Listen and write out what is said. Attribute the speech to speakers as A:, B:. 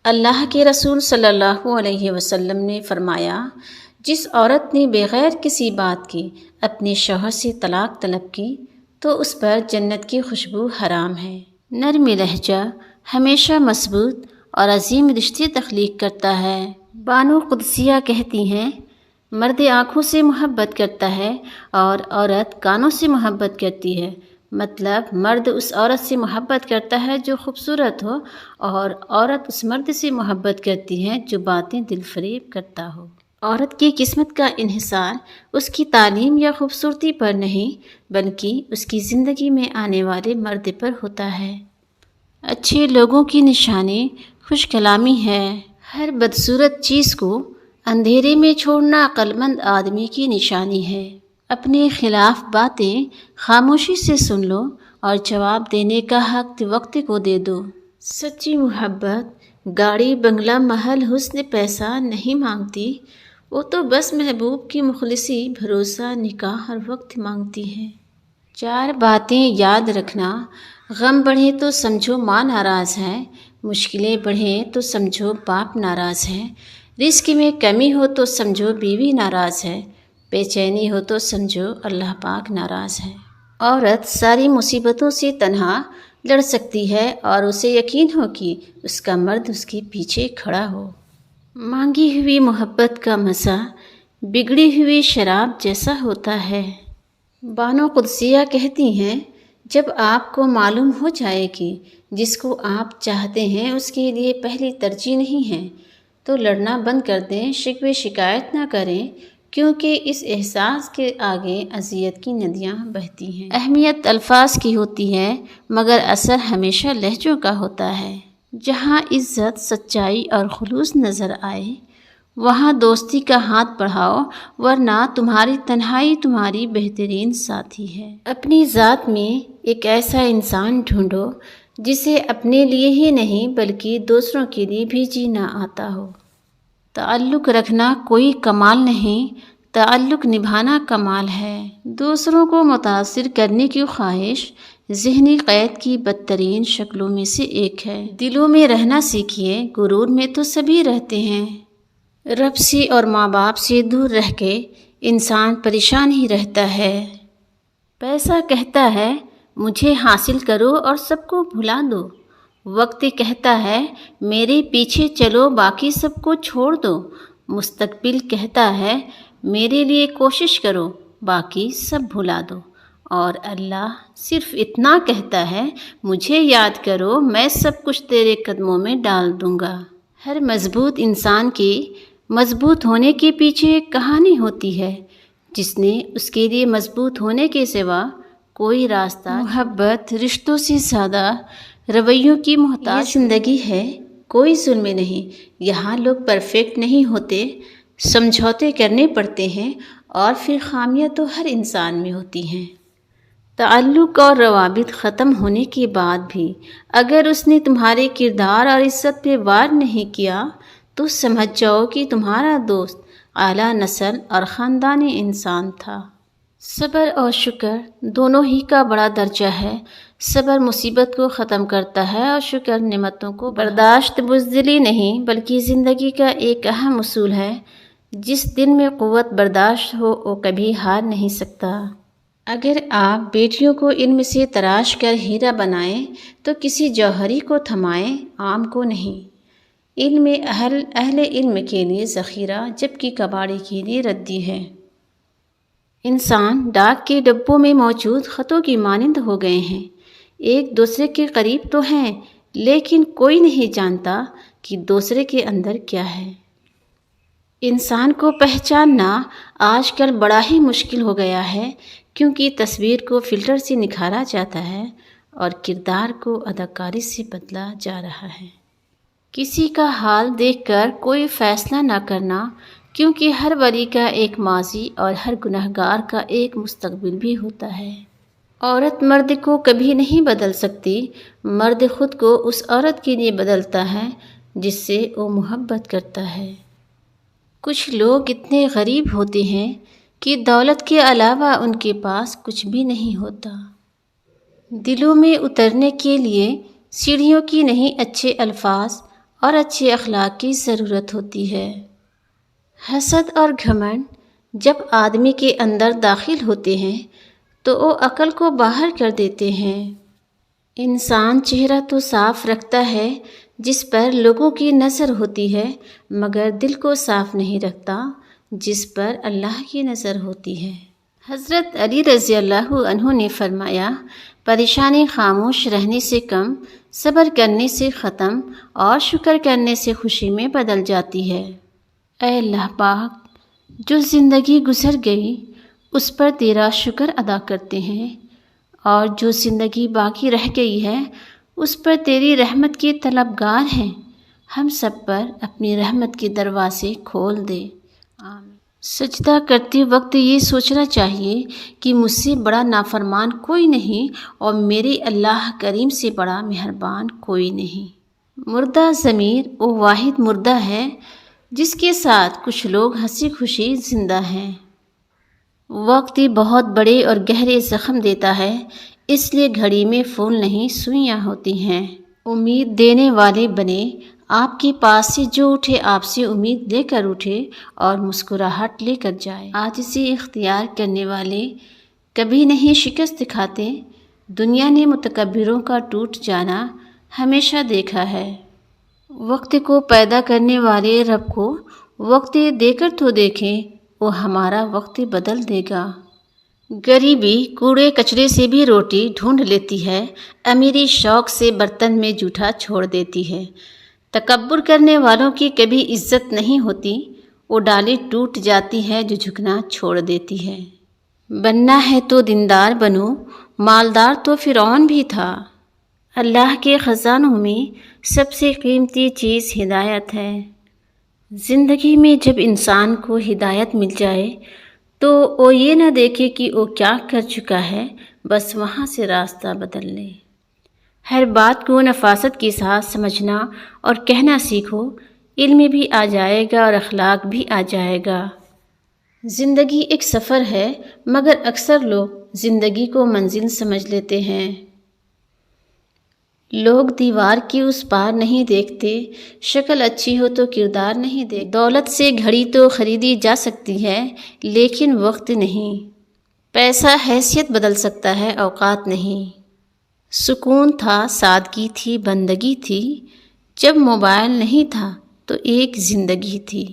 A: اللہ کے رسول صلی اللہ علیہ وسلم نے فرمایا، جس عورت نے بغیر کسی بات کے اپنے شوہر سے طلاق طلب کی تو اس پر جنت کی خوشبو حرام ہے۔ نرم لہجہ ہمیشہ مضبوط اور عظیم رشتے تخلیق کرتا ہے۔ بانو قدسیہ کہتی ہیں، مرد آنکھوں سے محبت کرتا ہے اور عورت کانوں سے محبت کرتی ہے۔ مطلب مرد اس عورت سے محبت کرتا ہے جو خوبصورت ہو، اور عورت اس مرد سے محبت کرتی ہے جو باتیں دل فریب کرتا ہو۔ عورت کی قسمت کا انحصار اس کی تعلیم یا خوبصورتی پر نہیں، بلکہ اس کی زندگی میں آنے والے مرد پر ہوتا ہے۔ اچھے لوگوں کی نشانی خوش کلامی ہے۔ ہر بدصورت چیز کو اندھیرے میں چھوڑنا عقل مند آدمی کی نشانی ہے۔ اپنے خلاف باتیں خاموشی سے سن لو اور جواب دینے کا حق وقت کو دے دو۔ سچی محبت گاڑی بنگلہ محل حسن پیسہ نہیں مانگتی، وہ تو بس محبوب کی مخلصی بھروسہ نکاح اور وقت مانگتی ہے۔ 4 باتیں یاد رکھنا، غم بڑھے تو سمجھو ماں ناراض ہے، مشکلیں بڑھیں تو سمجھو باپ ناراض ہے، رزق میں کمی ہو تو سمجھو بیوی ناراض ہے، بے چینی ہو تو سمجھو اللہ پاک ناراض ہے۔ عورت ساری مصیبتوں سے تنہا لڑ سکتی ہے اور اسے یقین ہو کہ اس کا مرد اس کے پیچھے کھڑا ہو۔ مانگی ہوئی محبت کا مزہ بگڑی ہوئی شراب جیسا ہوتا ہے۔ بانو قدسیہ کہتی ہیں، جب آپ کو معلوم ہو جائے کہ جس کو آپ چاہتے ہیں اس کے لیے پہلی ترجیح نہیں ہے تو لڑنا بند کر دیں، شکوے شکایت نہ کریں، کیونکہ اس احساس کے آگے اذیت کی ندیاں بہتی ہیں۔ اہمیت الفاظ کی ہوتی ہے مگر اثر ہمیشہ لہجوں کا ہوتا ہے۔ جہاں عزت، سچائی اور خلوص نظر آئے وہاں دوستی کا ہاتھ بڑھاؤ، ورنہ تمہاری تنہائی تمہاری بہترین ساتھی ہے۔ اپنی ذات میں ایک ایسا انسان ڈھونڈو جسے اپنے لیے ہی نہیں بلکہ دوسروں کے لیے بھی جینا آتا ہو۔ تعلق رکھنا کوئی کمال نہیں، تعلق نبھانا کمال ہے۔ دوسروں کو متاثر کرنے کی خواہش ذہنی قید کی بدترین شکلوں میں سے ایک ہے۔ دلوں میں رہنا سیکھیے، غرور میں تو سبھی رہتے ہیں۔ رب سے اور ماں باپ سے دور رہ کے انسان پریشان ہی رہتا ہے۔ پیسہ کہتا ہے مجھے حاصل کرو اور سب کو بھلا دو، وقت کہتا ہے میرے پیچھے چلو باقی سب کو چھوڑ دو، مستقبل کہتا ہے میرے لیے کوشش کرو باقی سب بھلا دو، اور اللہ صرف اتنا کہتا ہے مجھے یاد کرو میں سب کچھ تیرے قدموں میں ڈال دوں گا۔ ہر مضبوط انسان کے مضبوط ہونے کے پیچھے ایک کہانی ہوتی ہے جس نے اس کے لیے مضبوط ہونے کے سوا کوئی راستہ۔ محبت رشتوں سے زیادہ رویوں کی محتاج زندگی ہے، کوئی ظلم نہیں۔ یہاں لوگ پرفیکٹ نہیں ہوتے، سمجھوتے کرنے پڑتے ہیں، اور پھر خامیاں تو ہر انسان میں ہوتی ہیں۔ تعلق اور روابط ختم ہونے کے بعد بھی اگر اس نے تمہارے کردار اور عزت پہ وار نہیں کیا تو سمجھ جاؤ کہ تمہارا دوست اعلیٰ نسل اور خاندانی انسان تھا۔ صبر اور شکر دونوں ہی کا بڑا درجہ ہے۔ صبر مصیبت کو ختم کرتا ہے اور شکر نعمتوں کو۔ برداشت بزدلی نہیں بلکہ زندگی کا ایک اہم اصول ہے۔ جس دل میں قوت برداشت ہو وہ کبھی ہار نہیں سکتا۔ اگر آپ بیٹیوں کو علم سے تراش کر ہیرا بنائیں تو کسی جوہری کو تھمائیں، عام کو نہیں۔ علم اہل علم کے لیے ذخیرہ جبکہ کباڑی کے لیے ردی ہے۔ انسان ڈاک کے ڈبوں میں موجود خطوں کی مانند ہو گئے ہیں، ایک دوسرے کے قریب تو ہیں لیکن کوئی نہیں جانتا کہ دوسرے کے اندر کیا ہے۔ انسان کو پہچاننا آج کل بڑا ہی مشکل ہو گیا ہے، کیونکہ تصویر کو فلٹر سے نکھارا جاتا ہے اور کردار کو اداکاری سے بدلا جا رہا ہے۔ کسی کا حال دیکھ کر کوئی فیصلہ نہ کرنا، کیونکہ ہر ولی کا ایک ماضی اور ہر گنہگار کا ایک مستقبل بھی ہوتا ہے۔ عورت مرد کو کبھی نہیں بدل سکتی، مرد خود کو اس عورت کے لیے بدلتا ہے جس سے وہ محبت کرتا ہے۔ کچھ لوگ اتنے غریب ہوتے ہیں کہ دولت کے علاوہ ان کے پاس کچھ بھی نہیں ہوتا۔ دلوں میں اترنے کے لیے سیڑھیوں کی نہیں اچھے الفاظ اور اچھے اخلاق کی ضرورت ہوتی ہے۔ حسد اور گھمنڈ جب آدمی کے اندر داخل ہوتے ہیں تو وہ عقل کو باہر کر دیتے ہیں۔ انسان چہرہ تو صاف رکھتا ہے جس پر لوگوں کی نظر ہوتی ہے، مگر دل کو صاف نہیں رکھتا جس پر اللہ کی نظر ہوتی ہے۔ حضرت علی رضی اللہ عنہ نے فرمایا، پریشانی خاموش رہنے سے کم، صبر کرنے سے ختم اور شکر کرنے سے خوشی میں بدل جاتی ہے۔ اے اللہ پاک، جو زندگی گزر گئی اس پر تیرا شکر ادا کرتے ہیں، اور جو زندگی باقی رہ گئی ہے اس پر تیری رحمت کے طلبگار ہیں۔ ہم سب پر اپنی رحمت کے دروازے کھول دے، آمین۔ سجدہ کرتے وقت یہ سوچنا چاہیے کہ مجھ سے بڑا نافرمان کوئی نہیں اور میرے اللہ کریم سے بڑا مہربان کوئی نہیں۔ مردہ ضمیر وہ واحد مردہ ہے جس کے ساتھ کچھ لوگ ہنسی خوشی زندہ ہیں۔ وقت بہت بڑے اور گہرے زخم دیتا ہے، اس لیے گھڑی میں پھول نہیں سوئیاں ہوتی ہیں۔ امید دینے والے بنے، آپ کے پاس سے جو اٹھے آپ سے امید لے کر اٹھے اور مسکراہٹ لے کر جائے۔ عاجزی اختیار کرنے والے کبھی نہیں شکست کھاتے۔ دنیا نے متکبروں کا ٹوٹ جانا ہمیشہ دیکھا ہے۔ وقت کو پیدا کرنے والے رب کو وقت دے کر تو دیکھیں، وہ ہمارا وقت بدل دے گا۔ غریبی کوڑے کچرے سے بھی روٹی ڈھونڈ لیتی ہے، امیری شوق سے برتن میں جوٹھا چھوڑ دیتی ہے۔ تکبر کرنے والوں کی کبھی عزت نہیں ہوتی، وہ ڈالی ٹوٹ جاتی ہے جو جھکنا چھوڑ دیتی ہے۔ بننا ہے تو دیندار بنو، مالدار تو فرعون بھی تھا۔ اللہ کے خزانوں میں سب سے قیمتی چیز ہدایت ہے۔ زندگی میں جب انسان کو ہدایت مل جائے تو وہ یہ نہ دیکھے کہ وہ کیا کر چکا ہے، بس وہاں سے راستہ بدل لے۔ ہر بات کو نفاست کے ساتھ سمجھنا اور کہنا سیکھو، علم بھی آ جائے گا اور اخلاق بھی آ جائے گا۔ زندگی ایک سفر ہے، مگر اکثر لوگ زندگی کو منزل سمجھ لیتے ہیں۔ لوگ دیوار کے اس پار نہیں دیکھتے، شکل اچھی ہو تو کردار نہیں دیکھتے۔ دولت سے گھڑی تو خریدی جا سکتی ہے لیکن وقت نہیں۔ پیسہ حیثیت بدل سکتا ہے، اوقات نہیں۔ سکون تھا، سادگی تھی، بندگی تھی، جب موبائل نہیں تھا تو ایک زندگی تھی۔